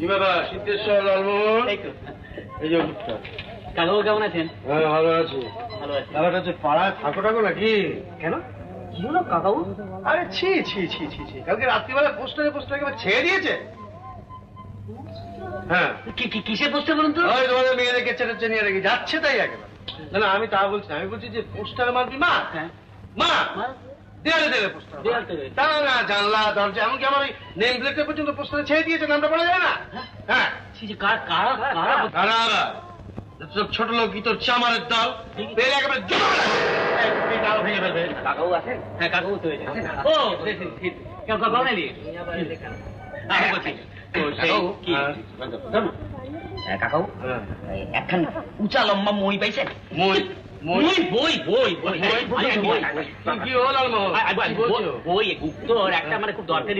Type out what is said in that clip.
কি বাবা সিদ্ধেশ্বর লালমোহন এই যে ওষুধটা। কাকাবু কেমন আছেন? হ্যাঁ ভালো আছি। ভালো আছি। ব্যাপারটা হচ্ছে পাড়ায় থাকো টাকো নাকি? কেন কি হলো কাকাবু? আরে ছি ছি ছি ছি ছি, কালকে রাত্রিবেলা পোস্টারে একেবারে ছেড়ে দিয়েছে। হ্যাঁ কিসের পোস্টার বলুন তো? ওই তোমাদের মেয়েদেরকে চেটে নিয়ে রেখে যাচ্ছে তাই একেবারে। না না আমি তা বলছি না, আমি বলছি যে পোস্টারে মারবি মা। হ্যাঁ মা দেয়ালে দেয়ালে পোস্টার তা না, জানলা দরজা এমনকি আমার ওই নেম প্লেটটা পর্যন্ত পোস্টারে ছেড়ে দিয়েছে, নামটা পড়া যায় না। হ্যাঁ কারা ছোট লোক কি তোর চামারের দল পেলে একেবারে ডাল ভেঙে ফেলবে। কাকাবু আছেন? হ্যাঁ কাকাবু তো ও কেউ কাকাবু নেই কাকাবু একখান উঁচা লম্বা মই পাইছেন? মই বই বই বই কি হল বই গুপ্তর একটা মানে খুব দরকারি